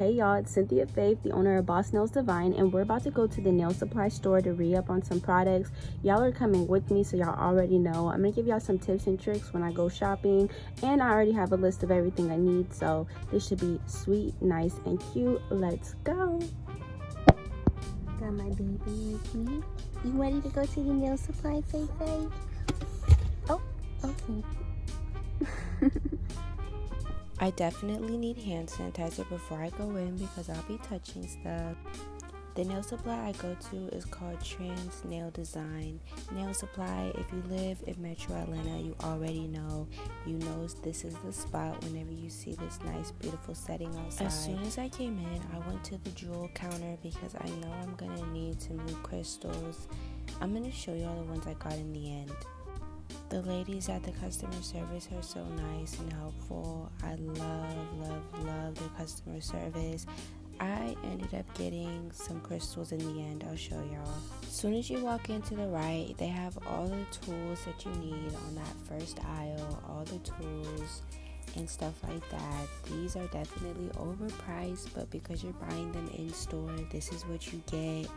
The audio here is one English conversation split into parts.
Hey y'all, it's Cynthia Faith, the owner of Boss Nails Divine, and we're about to go to the nail supply store to re-up on some products. Y'all are coming with me, so y'all already know. I'm gonna give y'all some tips and tricks when I go shopping, and I already have a list of everything I need, so this should be sweet, nice, and cute. Let's go. Got my baby with me. You ready to go to the nail supply, Faith? Oh, okay. I definitely need hand sanitizer before I go in because I'll be touching stuff. The nail supply I go to is called Trans Nail Design Nail Supply. If you live in Metro Atlanta, you already know. You know this is the spot whenever you see this nice, beautiful setting outside. As soon as I came in, I went to the jewel counter because I know I'm going to need some new crystals. I'm going to show you all the ones I got in the end. The ladies at the customer service are so nice and helpful. I love their customer service. I ended up getting some crystals in the end. I'll show y'all. As soon as you walk into the right, they have all the tools that you need on that first aisle, all the tools and stuff like that. These are definitely overpriced, but because you're buying them in store, this is what you get.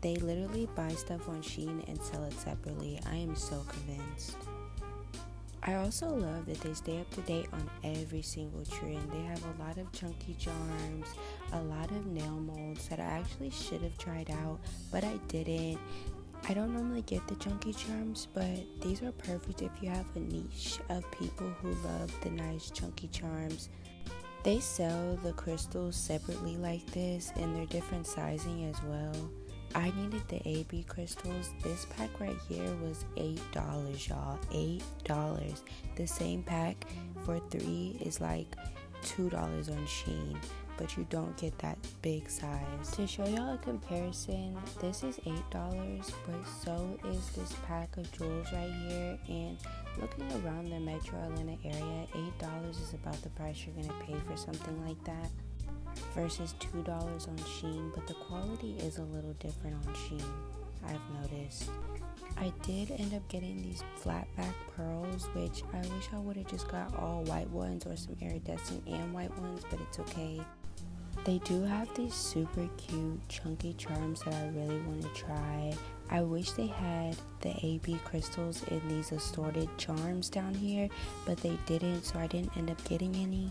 They literally buy stuff on Shein and sell it separately. I am so convinced. I also love that they stay up to date on every single trend. They have a lot of chunky charms, a lot of nail molds that I actually should have tried out, but I didn't. I don't normally get the chunky charms, but these are perfect if you have a niche of people who love the nice chunky charms. They sell the crystals separately like this, and they're different sizing as well. I needed the AB crystals. This pack right here was $8, y'all. $8. The same pack for 3 is like $2 on Shein, but you don't get that big size. To show y'all a comparison, this is $8, but so is this pack of jewels right here. And looking around the Metro Atlanta area, $8 is about the price you're gonna pay for something like that versus $2 on Shein, but the quality is a little different on Shein, I've noticed. I did end up getting these flat back pearls, which I wish I would have just got all white ones or some iridescent and white ones, but it's okay. They do have these super cute chunky charms that I really want to try. I wish they had the AB crystals in these assorted charms down here, but they didn't, so I didn't end up getting any.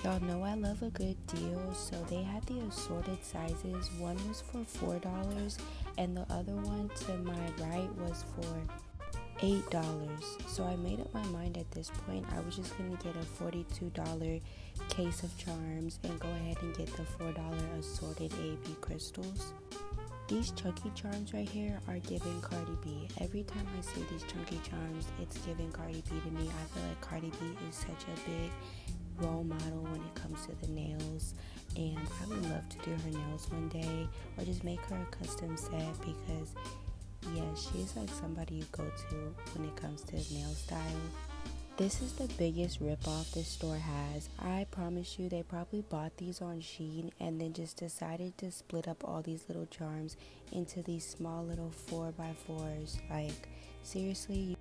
Y'all know I love a good deal, so they had the assorted sizes. One was for $4 and the other one to my right was for $8. So I made up my mind at this point. I was just going to get a $42 case of charms and go ahead and get the $4 assorted AB crystals. These chunky charms right here are giving Cardi B. Every time I see these chunky charms, it's giving Cardi B to me. I feel like Cardi B is such a big role model when it comes to the nails, and I would love to do her nails one day or just make her a custom set because she's like somebody you go to when it comes to nail style. This is the biggest ripoff this store has. I promise you they probably bought these on Shein and then just decided to split up all these little charms into these small little 4x4s. Like, seriously.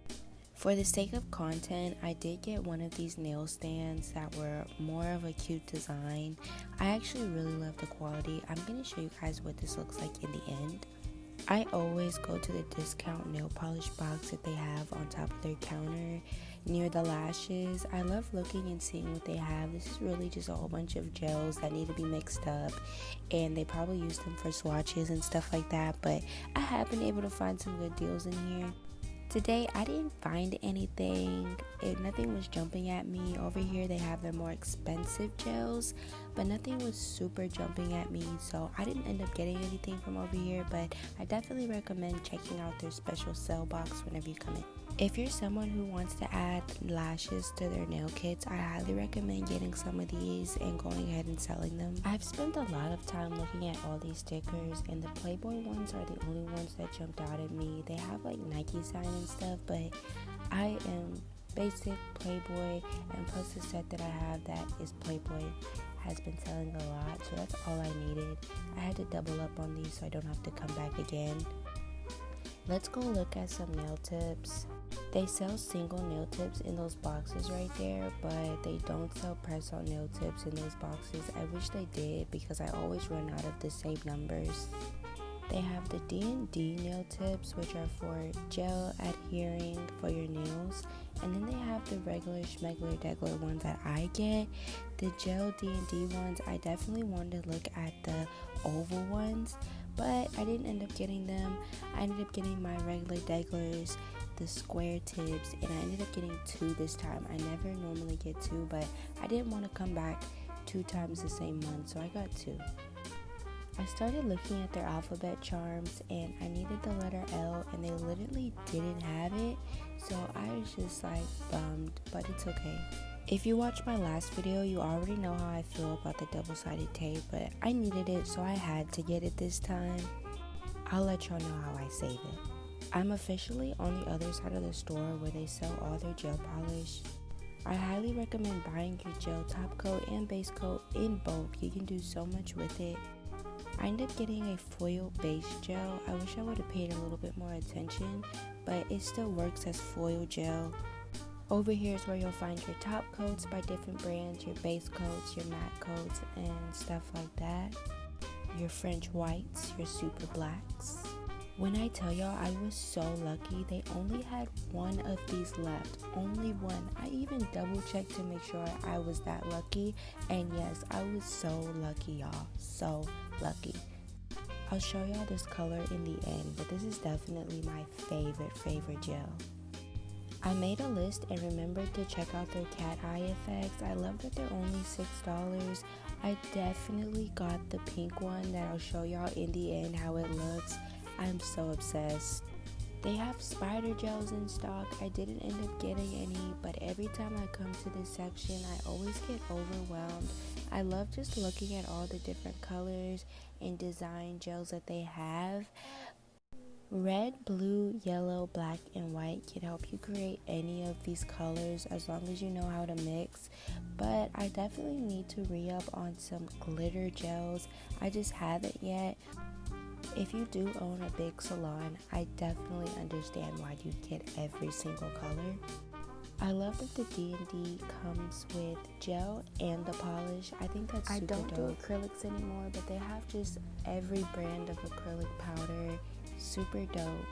For the sake of content, I did get one of these nail stands that were more of a cute design. I actually really love the quality. I'm going to show you guys what this looks like in the end. I always go to the discount nail polish box that they have on top of their counter near the lashes. I love looking and seeing what they have. This is really just a whole bunch of gels that need to be mixed up, and they probably use them for swatches and stuff like that, but I have been able to find some good deals in here. Today, I didn't find anything. Nothing was jumping at me. Over here, they have their more expensive gels, but nothing was super jumping at me, so I didn't end up getting anything from over here, but I definitely recommend checking out their special sale box whenever you come in. If you're someone who wants to add lashes to their nail kits, I highly recommend getting some of these and going ahead and selling them. I've spent a lot of time looking at all these stickers, and the Playboy ones are the only ones that jumped out at me. They have like Nike sign and stuff, but I am basic Playboy, and plus the set that I have that is Playboy has been selling a lot, so that's all I needed. I had to double up on these so I don't have to come back again. Let's go look at some nail tips. They sell single nail tips in those boxes right there, but they don't sell press-on nail tips in those boxes. I wish they did because I always run out of the same numbers. They have the D&D nail tips, which are for gel adhering for your nails. And then they have the regular schmegler degler ones that I get. The gel D&D ones, I definitely wanted to look at the oval ones, but I didn't end up getting them. I ended up getting my regular deglers, the square tips, and I ended up getting 2 this time. I never normally get 2, but I didn't want to come back 2 times the same month, so I got 2. I started looking at their alphabet charms and I needed the letter L and they literally didn't have it, so I was just like bummed, but it's okay. If you watched my last video, you already know how I feel about the double-sided tape, but I needed it, so I had to get it this time. I'll let y'all know how I save it. I'm officially on the other side of the store where they sell all their gel polish. I highly recommend buying your gel top coat and base coat in bulk. You can do so much with it. I ended up getting a foil base gel. I wish I would have paid a little bit more attention, but it still works as foil gel. Over here is where you'll find your top coats by different brands, your base coats, your matte coats, and stuff like that. Your French whites, your super blacks. When I tell y'all I was so lucky, they only had 1 of these left. Only 1. I even double checked to make sure I was that lucky. And yes, I was so lucky, y'all. So lucky. I'll show y'all this color in the end, but this is definitely my favorite gel. I made a list and remembered to check out their cat eye effects. I love that they're only $6. I definitely got the pink one that I'll show y'all in the end how it looks. I'm so obsessed. They have spider gels in stock. I didn't end up getting any, but every time I come to this section, I always get overwhelmed. I love just looking at all the different colors and design gels that they have. Red, blue, yellow, black, and white can help you create any of these colors as long as you know how to mix. But I definitely need to re-up on some glitter gels. I just haven't yet. If you do own a big salon, I definitely understand why you get every single color. I love that the D&D comes with gel and the polish. I think that's super dope. I don't do acrylics anymore, but they have just every brand of acrylic powder. Super dope.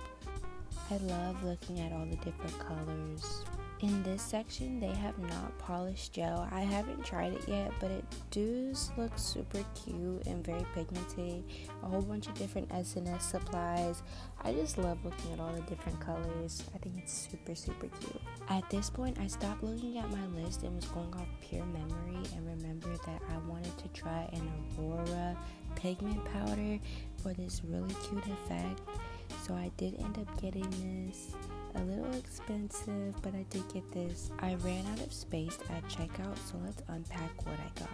I love looking at all the different colors. In this section, they have not polished gel. I haven't tried it yet, but it does look super cute and very pigmented. A whole bunch of different SNS supplies. I just love looking at all the different colors. I think it's super cute. At this point, I stopped looking at my list and was going off pure memory and remembered that I wanted to try an Aurora pigment powder for this really cute effect. So I did end up getting this. A little expensive, but I did get this. I ran out of space at checkout, so let's unpack what I got.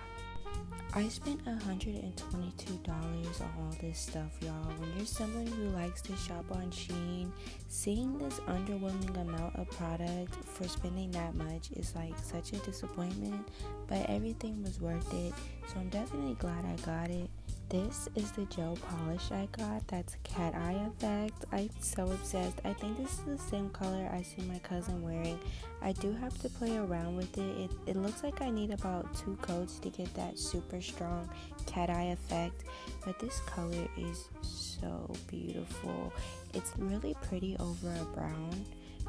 I spent $122 on all this stuff, y'all. When you're someone who likes to shop on Shein, seeing this underwhelming amount of product for spending that much is like such a disappointment, but everything was worth it, so I'm definitely glad I got it. This is the gel polish I got. That's cat eye effect. I'm so obsessed. I think this is the same color I see my cousin wearing. I do have to play around with it. It looks like I need about 2 coats to get that super strong cat eye effect. But this color is so beautiful. It's really pretty over a brown,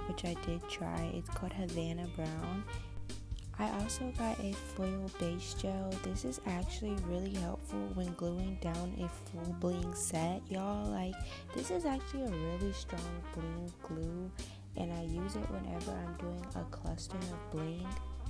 which I did try. It's called Havana Brown. I also got a foil base gel. This is actually really helpful when gluing down a full bling set, y'all. Like, this is actually a really strong bling glue, and I use it whenever I'm doing a cluster of bling.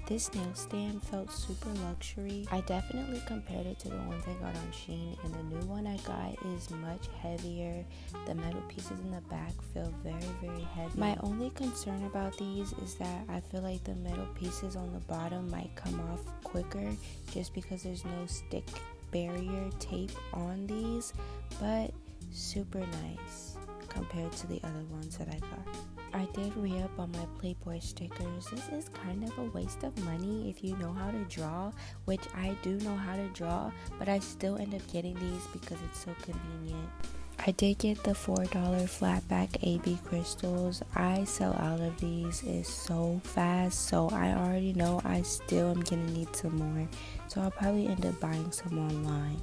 This nail stand felt super luxury. I definitely compared it to the ones I got on Shein, and the new one I got is much heavier. The metal pieces in the back feel very heavy. My only concern about these is that I feel like the metal pieces on the bottom might come off quicker just because there's no stick barrier tape on these, but super nice compared to the other ones that I got. I did re-up on my Playboy stickers. This is kind of a waste of money if you know how to draw, which I do know how to draw, but I still end up getting these because it's so convenient. I did get the $4 flatback AB crystals. I sell out of these is so fast, so I already know I still am gonna need some more, so I'll probably end up buying some online.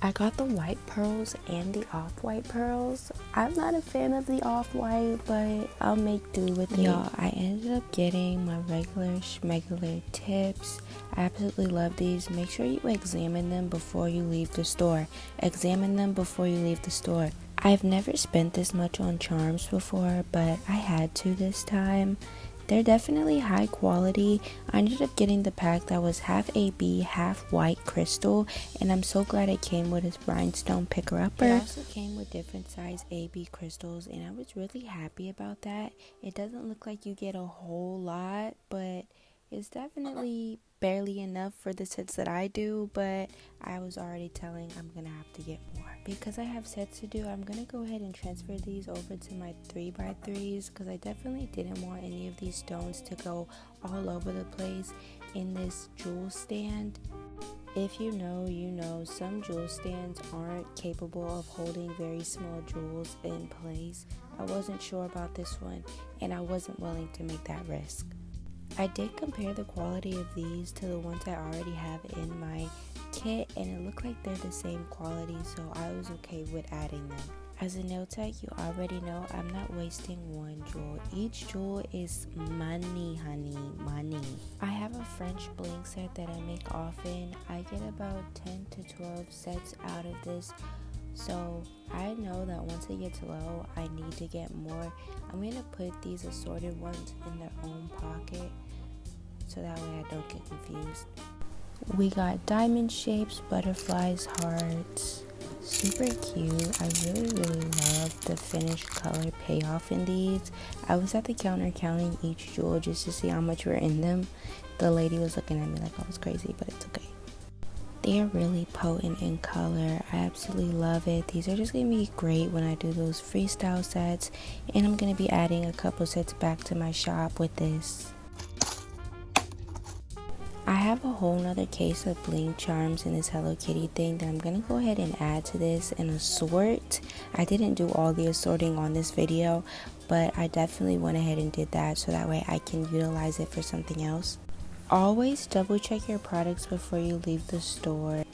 I got the white pearls and the off-white pearls. I'm not a fan of the off-white, but I'll make do with it. Y'all, I ended up getting my regular schmegular tips. I absolutely love these. Make sure you examine them before you leave the store. Examine them before you leave the store. I've never spent this much on charms before, but I had to this time. They're definitely high quality. I ended up getting the pack that was half AB, half white crystal, and I'm so glad it came with its rhinestone picker-upper. It also came with different size AB crystals, and I was really happy about that. It doesn't look like you get a whole lot, but it's definitely barely enough for the sets that I do, but I was already telling I'm gonna have to get more. Because I have sets to do, I'm gonna go ahead and transfer these over to my 3x3s because I definitely didn't want any of these stones to go all over the place in this jewel stand. If you know, you know, some jewel stands aren't capable of holding very small jewels in place. I wasn't sure about this one, and I wasn't willing to make that risk. I did compare the quality of these to the ones I already have in my kit, and it looked like they're the same quality, so I was okay with adding them. As a nail tech, you already know I'm not wasting one jewel. Each jewel is money, honey, money. I have a French bling set that I make often. I get about 10 to 12 sets out of this, so I know that once it gets low, I need to get more. I'm going to put these assorted ones in their own pocket so that way I don't get confused. We got diamond shapes, butterflies, hearts. Super cute. I really love the finished color payoff in these. I was at the counter counting each jewel just to see how much were in them. The lady was looking at me like I was crazy, but it's okay. They are really potent in color. I absolutely love it. These are just going to be great when I do those freestyle sets, and I'm going to be adding a couple sets back to my shop with this. I have a whole nother case of bling charms in this Hello Kitty thing that I'm going to go ahead and add to this and assort. I didn't do all the assorting on this video, but I definitely went ahead and did that so that way I can utilize it for something else. Always double check your products before you leave the store.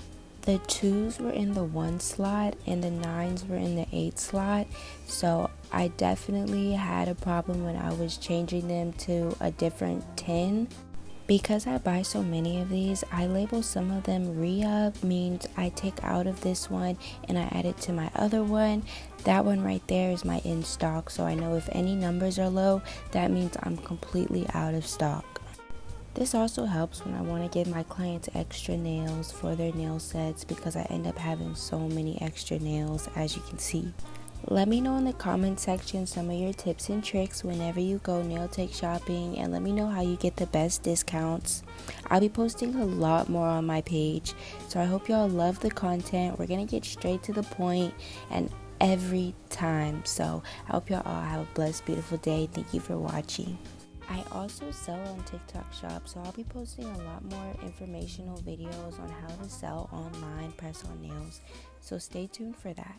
The 2s were in the 1 slot and the 9s were in the 8 slot, so I definitely had a problem when I was changing them to a different 10. Because I buy so many of these, I label some of them re-up, means I take out of this one and I add it to my other one. That one right there is my in stock, so I know if any numbers are low, that means I'm completely out of stock. This also helps when I want to give my clients extra nails for their nail sets because I end up having so many extra nails, as you can see. Let me know in the comment section some of your tips and tricks whenever you go nail tech shopping, and let me know how you get the best discounts. I'll be posting a lot more on my page, so I hope y'all love the content. We're going to get straight to the point and every time, so I hope y'all all have a blessed, beautiful day. Thank you for watching. I also sell on TikTok Shop, so I'll be posting a lot more informational videos on how to sell online press-on nails, so stay tuned for that.